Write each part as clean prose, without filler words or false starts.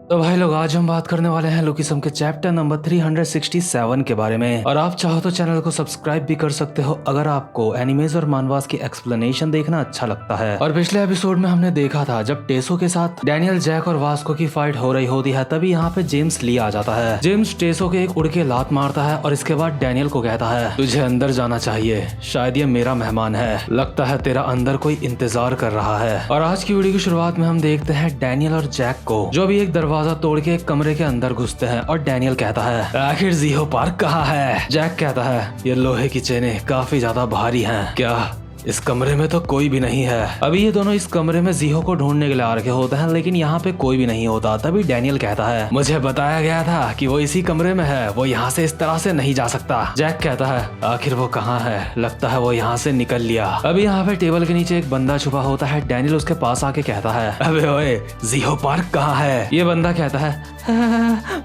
तो भाई लोग, आज हम बात करने वाले हैं लुकिसम के चैप्टर नंबर 367 के बारे में। और आप चाहो तो चैनल को सब्सक्राइब भी कर सकते हो अगर आपको एनिमेज और मानवास की एक्सप्लेनेशन देखना अच्छा लगता है। और पिछले एपिसोड में हमने देखा था जब टेसो के साथ डैनियल, जैक और वास्को की फाइट हो रही होती है, तभी यहाँ पे जेम्स ली आ जाता है। जेम्स टेसो के एक उड़ के लात मारता है और इसके बाद डैनियल को कहता है, तुझे अंदर जाना चाहिए, शायद ये मेरा मेहमान है, लगता है तेरा अंदर कोई इंतजार कर रहा है। और आज की वीडियो की शुरुआत में हम देखते हैं डैनियल और जैक को, जो भी एक दरवाजा तोड़ के एक कमरे के अंदर घुसते हैं। और डैनियल कहता है, आखिर ज़ीहो पार्क कहाँ है? जैक कहता है, ये लोहे की चेनें काफी ज्यादा भारी हैं। क्या इस कमरे में तो कोई भी नहीं है? अभी ये दोनों इस कमरे में ज़ीहो को ढूंढने के लिए आ रखे होते हैं, लेकिन यहाँ पे कोई भी नहीं होता। तभी डैनियल कहता है, मुझे बताया गया था कि वो इसी कमरे में है, वो यहाँ से इस तरह से नहीं जा सकता। जैक कहता है, आखिर वो कहाँ है? लगता है वो यहाँ से निकल लिया। अभी यहाँ पे टेबल के नीचे एक बंदा छुपा होता है। डैनियल उसके पास आके कहता है, अबे ओए, ज़ीहो पार्क कहाँ है? ये बंदा कहता है,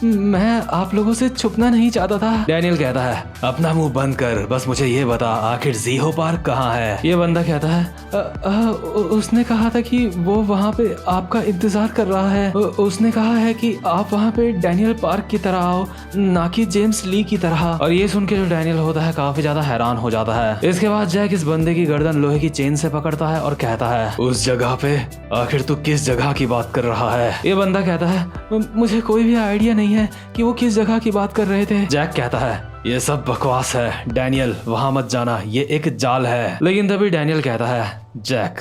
मैं आप लोगों से छुपना नहीं चाहता था। डैनियल कहता है, अपना मुंह बंद कर, बस मुझे ये बता, आखिर ज़ीहो पार्क कहाँ है? ये बंदा कहता है, उसने कहा था कि वो वहाँ पे आपका इंतजार कर रहा है। उसने कहा है कि आप वहाँ पे डैनियल पार्क की तरह आओ, ना कि जेम्स ली की तरह। और ये सुन के जो डैनियल होता है काफी ज्यादा हैरान हो जाता है। इसके बाद जैक इस बंदे की गर्दन लोहे की चेन से पकड़ता है और कहता है, उस जगह पे? आखिर तू किस जगह की बात कर रहा है? ये बंदा कहता है, मुझे कोई भी आइडिया नहीं है कि वो किस जगह की बात कर रहे थे। जैक कहता है, ये सब बकवास है डैनियल, वहां मत जाना, ये एक जाल है। लेकिन तभी डैनियल कहता है, जैक,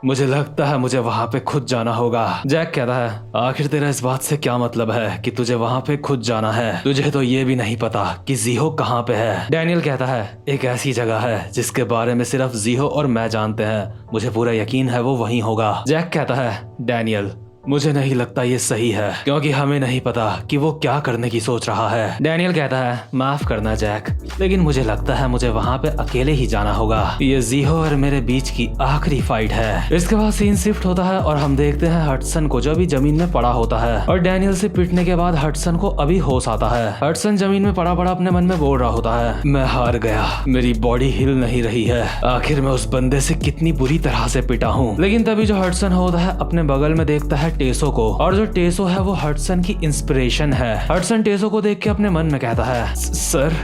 मुझे लगता है मुझे वहां पे खुद जाना होगा। जैक कहता है, आखिर तेरा इस बात से क्या मतलब है कि तुझे वहां पे खुद जाना है? तुझे तो ये भी नहीं पता कि ज़ीहो कहाँ पे है। डैनियल कहता है, एक ऐसी जगह है जिसके बारे में सिर्फ ज़ीहो और मैं जानते हैं, मुझे पूरा यकीन है वो वहीं होगा। जैक कहता है, डैनियल, मुझे नहीं लगता ये सही है, क्योंकि हमें नहीं पता कि वो क्या करने की सोच रहा है। डैनियल कहता है, माफ करना जैक, लेकिन मुझे लगता है मुझे वहाँ पे अकेले ही जाना होगा। ये ज़ीहो और मेरे बीच की आखिरी फाइट है। इसके बाद सीन शिफ्ट होता है और हम देखते हैं हडसन को, जो अभी जमीन में पड़ा होता है। और डैनियल से पिटने के बाद हडसन को अभी होश आता है। हडसन जमीन में पड़ा पड़ा अपने मन में बोल रहा होता है, मैं हार गया, मेरी बॉडी हिल नहीं रही है, आखिर मैं उस बंदे से कितनी बुरी तरह से पिटा हूँ। लेकिन तभी जो हडसन होता है अपने बगल में देखता है टेसो को, और जो टेसो है वो हडसन की इंस्पिरेशन है। हडसन टेसो को देख के अपने मन में कहता है, सर,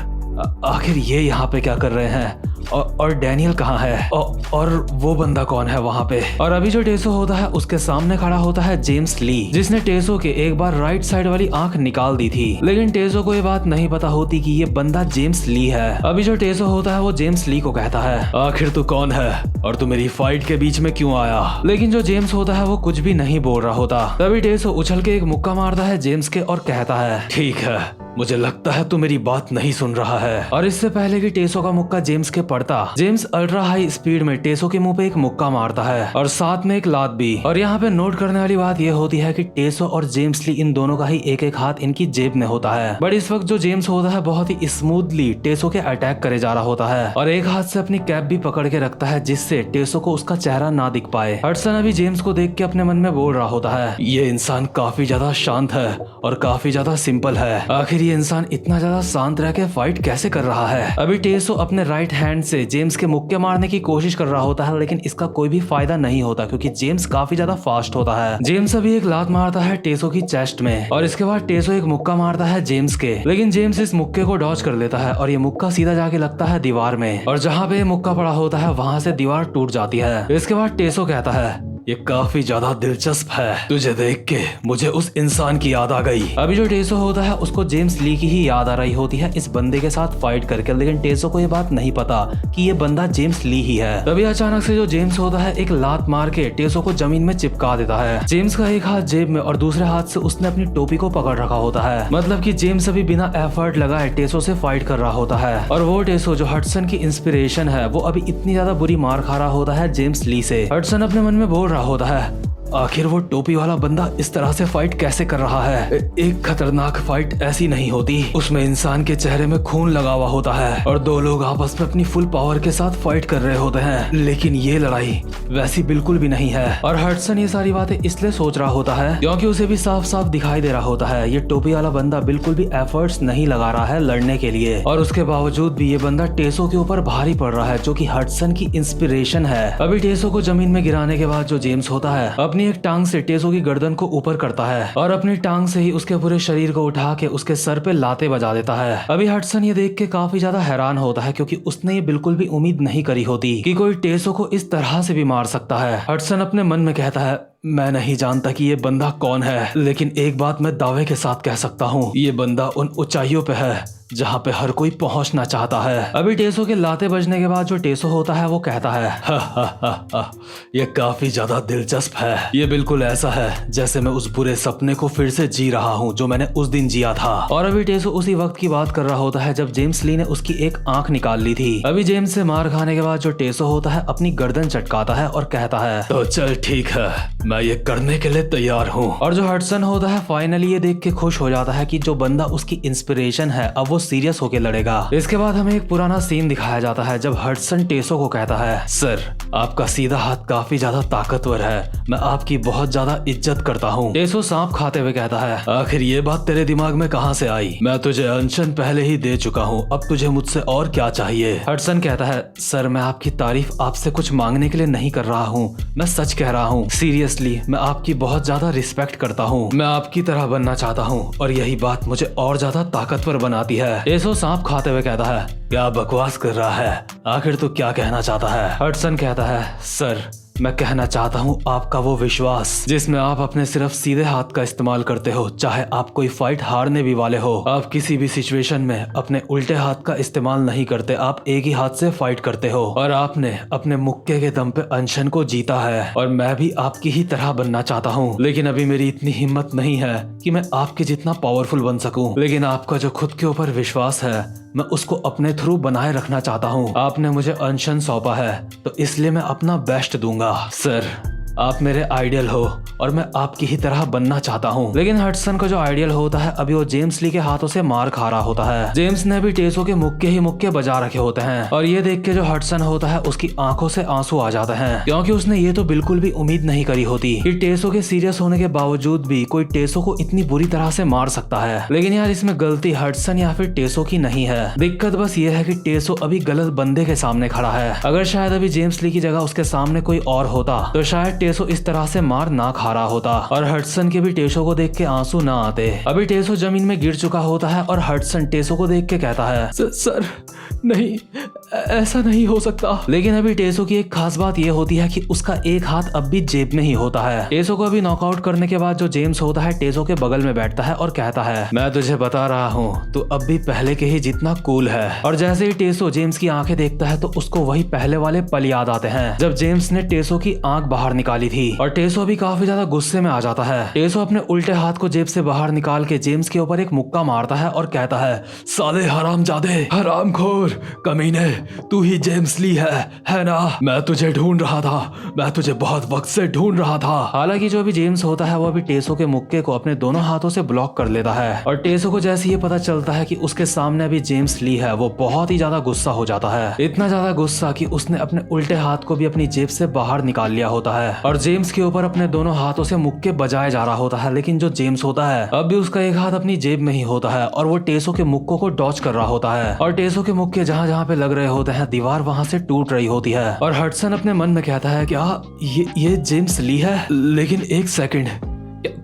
आखिर ये यहाँ पे क्या कर रहे हैं? और डैनियल कहाँ है? और वो बंदा कौन है वहाँ पे? और अभी जो टेसो होता है उसके सामने खड़ा होता है जेम्स ली, जिसने टेसो के एक बार राइट साइड वाली आंख निकाल दी थी। लेकिन टेसो को ये बात नहीं पता होती कि ये बंदा जेम्स ली है। अभी जो टेसो होता है वो जेम्स ली को कहता है, आखिर तू कौन है और तू मेरी फाइट के बीच में क्यों आया? लेकिन जो जेम्स होता है वो कुछ भी नहीं बोल रहा होता। तभी टेसो उछल के एक मुक्का मारता है जेम्स के और कहता है, ठीक है, मुझे लगता है तू मेरी बात नहीं सुन रहा है। और इससे पहले कि टेसो का मुक्का जेम्स के पड़ता, जेम्स अल्ट्रा हाई स्पीड में टेसो के मुंह पे एक मुक्का मारता है और साथ में एक लात भी। और यहाँ पे नोट करने वाली बात यह होती है कि टेसो और जेम्स ली इन दोनों का ही एक एक हाथ इनकी जेब में होता है। बट इस वक्त जो जेम्स होता है बहुत ही स्मूथली टेसो के अटैक करे जा रहा होता है और एक हाथ से अपनी कैप भी पकड़ के रखता है, जिससे टेसो को उसका चेहरा ना दिख पाए। हडसन अभी जेम्स को देख के अपने मन में बोल रहा होता है, ये इंसान काफी ज्यादा शांत है और काफी ज्यादा सिंपल है, आखिर ये इंसान इतना ज्यादा शांत रह के फाइट कैसे कर रहा है? अभी टेसो अपने राइट हैंड से जेम्स के मुक्के मारने की कोशिश कर रहा होता है, लेकिन इसका कोई भी फायदा नहीं होता क्योंकि जेम्स काफी ज्यादा फास्ट होता है। जेम्स अभी एक लात मारता है टेसो की चेस्ट में और इसके बाद टेसो एक मुक्का मारता है जेम्स के, लेकिन जेम्स इस मुक्के को डॉज कर लेता है और ये मुक्का सीधा जाके लगता है दीवार में, और जहाँ पे मुक्का पड़ा होता है वहाँ से दीवार टूट जाती है। इसके बाद टेसो कहता है, ये काफी ज्यादा दिलचस्प है, तुझे देख के मुझे उस इंसान की याद आ गई। अभी जो टेसो होता है उसको जेम्स ली की ही याद आ रही होती है इस बंदे के साथ फाइट करके, लेकिन टेसो को ये बात नहीं पता कि ये बंदा जेम्स ली ही है। तभी अचानक से जो जेम्स होता है एक लात मार के टेसो को जमीन में चिपका देता है। जेम्स का एक हाथ जेब में और दूसरे हाथ से उसने अपनी टोपी को पकड़ रखा होता है, मतलब कि जेम्स अभी बिना एफर्ट लगाए टेसो से फाइट कर रहा होता है। और वो टेसो जो हडसन की इंस्पिरेशन है वो अभी इतनी ज्यादा बुरी मार खा रहा होता है जेम्स ली से। हडसन अपने मन में बोल रहा होता है, आखिर वो टोपी वाला बंदा इस तरह से फाइट कैसे कर रहा है? एक खतरनाक फाइट ऐसी नहीं होती, उसमें इंसान के चेहरे में खून लगा हुआ होता है और दो लोग आपस में अपनी फुल पावर के साथ फाइट कर रहे होते हैं, लेकिन ये लड़ाई वैसी बिल्कुल भी नहीं है। और हडसन ये सारी बातें इसलिए सोच रहा होता है क्योंकि उसे भी साफ साफ दिखाई दे रहा होता है ये टोपी वाला बंदा बिल्कुल भी एफर्ट्स नहीं लगा रहा है लड़ने के लिए, और उसके बावजूद भी ये बंदा टेसो के ऊपर भारी पड़ रहा है जो कि हडसन की इंस्पिरेशन है। अभी टेसो को जमीन में गिराने के बाद जो जेम्स होता है अपनी अपनी एक टांग से टेसो की गर्दन को ऊपर करता है और अपनी टांग से ही उसके पूरे शरीर को उठा के उसके सर पे लाते बजा देता है। अभी हडसन ये देख के काफी ज्यादा हैरान होता है क्योंकि उसने ये बिल्कुल भी उम्मीद नहीं करी होती कि कोई टेसो को इस तरह से भी मार सकता है। हडसन अपने मन में कहता है, मैं नहीं जानता कि ये बंदा कौन है, लेकिन एक बात मैं दावे के साथ कह सकता हूँ, ये बंदा उन ऊंचाइयों पे है जहाँ पे हर कोई पहुंचना चाहता है। अभी टेसो के लाते बजने के बाद जो टेसो होता है वो कहता है, हा हा हा हा, ये काफी ज्यादा दिलचस्प है। ये बिल्कुल ऐसा है जैसे मैं उस बुरे सपने को फिर से जी रहा हूँ जो मैंने उस दिन जिया था। और अभी टेसो उसी वक्त की बात कर रहा होता है जब जेम्स ली ने उसकी एक आंख निकाल ली थी। अभी जेम्स से मार खाने के बाद जो टेसो होता है अपनी गर्दन चटकाता है और कहता है, तो चल ठीक है, मैं ये करने के लिए तैयार हूँ। और जो हडसन होता है फाइनली ये देख के खुश हो जाता है कि जो बंदा उसकी इंस्पिरेशन है अब वो सीरियस होके लड़ेगा। इसके बाद हमें एक पुराना सीन दिखाया जाता है जब हडसन टेसो को कहता है, सर आपका सीधा हाथ काफी ज्यादा ताकतवर है, मैं आपकी बहुत ज्यादा इज्जत करता हूँ। टेसो सांप खाते हुए कहता है, आखिर ये बात तेरे दिमाग में कहाँ से आई? मैं तुझे अनशन पहले ही दे चुका हूँ, अब तुझे मुझसे और क्या चाहिए? हडसन कहता है, सर मैं आपकी तारीफ आपसे कुछ मांगने के लिए नहीं कर रहा हूँ, मैं सच कह रहा हूँ। सीरियसली मैं आपकी बहुत ज्यादा रिस्पेक्ट करता हूँ, मैं आपकी तरह बनना चाहता हूँ और यही बात मुझे और ज्यादा ताकतवर बनाती है। टेसो सांप खाते हुए कहता है, क्या बकवास कर रहा है, आखिर तू क्या कहना चाहता है? हडसन कहता है, सर मैं कहना चाहता हूँ आपका वो विश्वास जिसमें आप अपने सिर्फ सीधे हाथ का इस्तेमाल करते हो, चाहे आप कोई फाइट हारने भी वाले हो, आप किसी भी सिचुएशन में अपने उल्टे हाथ का इस्तेमाल नहीं करते, आप एक ही हाथ से फाइट करते हो और आपने अपने मुक्के के दम पे अनशन को जीता है और मैं भी आपकी ही तरह बनना चाहता हूँ, लेकिन अभी मेरी इतनी हिम्मत नहीं है कि मैं आपके जितना पावरफुल बन सकूं, लेकिन आपका जो खुद के ऊपर विश्वास है मैं उसको अपने थ्रू बनाए रखना चाहता हूँ। आपने मुझे अनशन सौंपा है तो इसलिए मैं अपना बेस्ट दूंगा। सर आप मेरे आइडियल हो और मैं आपकी ही तरह बनना चाहता हूँ। लेकिन हडसन का जो आइडियल होता है अभी वो जेम्स ली के हाथों से मार खा रहा होता है। जेम्स ने भी टेसो के मुक्के ही मुक्के बजा रखे होते हैं और ये देख के जो हडसन होता है उसकी आंखों से आंसू आ जाते हैं क्योंकि उसने ये तो बिल्कुल भी उम्मीद नहीं करी होती कि टेसो के सीरियस होने के बावजूद भी कोई टेसो को इतनी बुरी तरह से मार सकता है। लेकिन यार इसमें गलती हडसन या फिर टेसो की नहीं है, दिक्कत बस ये है कि टेसो अभी गलत बंदे के सामने खड़ा है। अगर शायद अभी जेम्स ली की जगह उसके सामने कोई और होता तो शायद टेसो इस तरह से मार ना खा रहा होता और हडसन के भी टेसो को देख के आंसू ना आते। अभी टेसो जमीन में गिर चुका होता है और हडसन टेसो को देख के कहता है, सर नहीं ऐसा नहीं हो सकता। लेकिन अभी टेसो की एक खास बात यह होती है कि उसका एक हाथ अब भी जेब में ही होता है। टेसो को अभी नॉकआउट करने के बाद जो जेम्स होता है टेसो के बगल में बैठता है और कहता है, मैं तुझे बता रहा हूँ तू अब भी पहले के ही जितना कूल है। और जैसे ही टेसो जेम्स की आंखें देखता है तो उसको वही पहले वाले पल याद आते हैं जब जेम्स ने टेसो की आंख बाहर निकाली थी और टेसो भी काफी ज्यादा गुस्से में आ जाता है। टेसो अपने उल्टे हाथ को जेब से बाहर निकाल के जेम्स के ऊपर एक मुक्का मारता है और कहता है, साले हरामजादे, हरामखोर, कमीने, तू ही जेम्स ली है ना? मैं तुझे ढूंढ रहा था, मैं तुझे बहुत वक्त से ढूंढ रहा था। हालांकि जो अभी जेम्स होता है वो अभी टेसो के मुक्के को अपने दोनों हाथों से ब्लॉक कर लेता है और टेसो को जैसे ये पता चलता है कि उसके सामने अभी जेम्स ली है वो बहुत ही ज्यादा गुस्सा हो जाता है। इतना ज्यादा गुस्सा कि उसने अपने उल्टे हाथ को भी अपनी जेब से बाहर निकाल लिया होता है और जेम्स के ऊपर अपने दोनों हाथों से मुक्के बजाए जा रहा होता है। लेकिन जो जेम्स होता है अब भी उसका एक हाथ अपनी जेब में ही होता है और वो टेसो के मुक्कों को डॉच कर रहा होता है और टेसो के मुक्के जहाँ जहाँ पे लग रहे होते हैं दीवार वहाँ से टूट रही होती है। और हडसन अपने मन में कहता है, क्या ये जेम्स ली है? लेकिन एक सेकंड,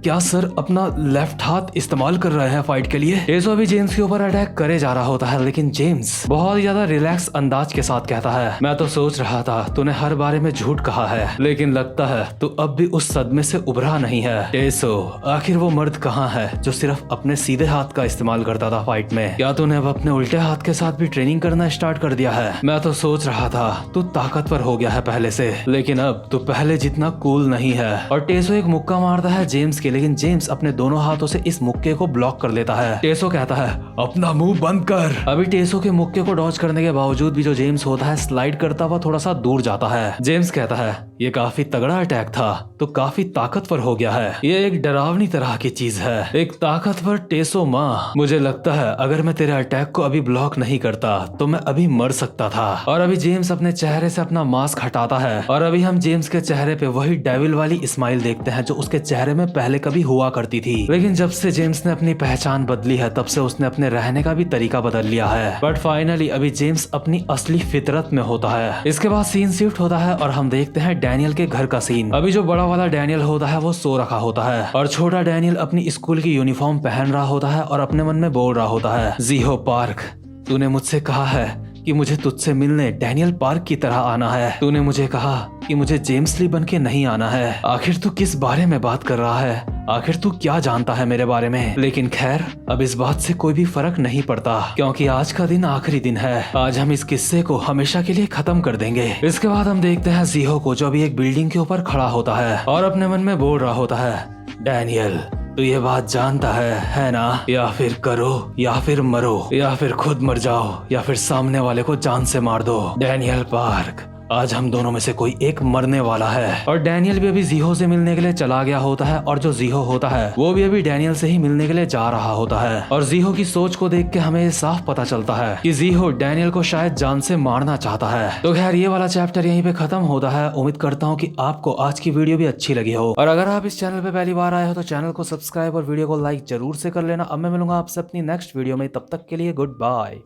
क्या सर अपना लेफ्ट हाथ इस्तेमाल कर रहे हैं फाइट के लिए? टेसो भी जेम्स के ऊपर अटैक करे जा रहा होता है लेकिन जेम्स बहुत ही ज्यादा रिलैक्स अंदाज के साथ कहता है, मैं तो सोच रहा था तूने हर बारे में झूठ कहा है लेकिन लगता है तू अब भी उस सदमे से उभरा नहीं है। टेसो आखिर वो मर्द कहाँ है जो सिर्फ अपने सीधे हाथ का इस्तेमाल करता था फाइट में? क्या तूने अब अपने उल्टे हाथ के साथ भी ट्रेनिंग करना स्टार्ट कर दिया है? मैं तो सोच रहा था तू ताकतवर हो गया है पहले से, लेकिन अब तू पहले जितना कूल नहीं है। और टेसो एक मुक्का मारता है जेम्स के, लेकिन जेम्स अपने दोनों हाथों से इस मुक्के को ब्लॉक कर लेता है। टेसो कहता है, अपना मुंह बंद कर। अभी टेसो के मुक्के को डॉज करने के बावजूद भी जो जेम्स होता है स्लाइड करता हुआ थोड़ा सा दूर जाता है। जेम्स कहता है, ये काफी तगड़ा अटैक था, तो काफी ताकतवर हो गया है। ये एक डरावनी तरह की चीज है, एक ताकतवर टेसो माँ। मुझे लगता है अगर मैं तेरे अटैक को अभी ब्लॉक नहीं करता तो मैं अभी मर सकता था। और अभी जेम्स अपने चेहरे से अपना मास्क हटाता है और अभी हम जेम्स के चेहरे पे वही डेविल वाली स्माइल देखते हैं जो उसके चेहरे में पहले कभी हुआ करती थी। लेकिन जब से जेम्स ने अपनी पहचान बदली है तब से उसने अपने रहने का भी तरीका बदल लिया है। बट फाइनली अभी जेम्स अपनी असली फितरत में होता है। इसके बाद सीन शिफ्ट होता है और हम देखते हैं डैनियल के घर का सीन। अभी जो बड़ा वाला डैनियल होता है वो सो रखा होता है और छोटा डैनियल अपनी स्कूल की यूनिफॉर्म पहन रहा होता है और अपने मन में बोल रहा होता है, जीहो पार्क, तूने मुझसे कहा है कि मुझे तुझसे मिलने डैनियल पार्क की तरह आना है। तूने मुझे कहा कि मुझे जेम्स ली बन के नहीं आना है। आखिर तू किस बारे में बात कर रहा है? आखिर तू क्या जानता है मेरे बारे में? लेकिन खैर, अब इस बात से कोई भी फर्क नहीं पड़ता क्योंकि आज का दिन आखिरी दिन है। आज हम इस किस्से को हमेशा के लिए खत्म कर देंगे। इसके बाद हम देखते हैं जीहो को, जो अभी एक बिल्डिंग के ऊपर खड़ा होता है और अपने मन में बोल रहा होता है, डैनियल, तू ये बात जानता है ना? या फिर करो या फिर मरो, या फिर खुद मर जाओ, या फिर सामने वाले को जान से मार दो। डैनियल पार्क, आज हम दोनों में से कोई एक मरने वाला है। और डैनियल भी अभी जीहो से मिलने के लिए चला गया होता है और जो जीहो होता है वो भी अभी डैनियल से ही मिलने के लिए जा रहा होता है। और जीहो की सोच को देख के हमें साफ पता चलता है कि जीहो डैनियल को शायद जान से मारना चाहता है। तो खैर, ये वाला चैप्टर यहीं पे खत्म होता है। उम्मीद करता हूँ कि आपको आज की वीडियो भी अच्छी लगी हो, और अगर आप इस चैनल पे पहली बार आए हो तो चैनल को सब्सक्राइब और वीडियो को लाइक जरूर से कर लेना। अब मैं मिलूंगा आपसे अपनी नेक्स्ट वीडियो में, तब तक के लिए गुड बाय।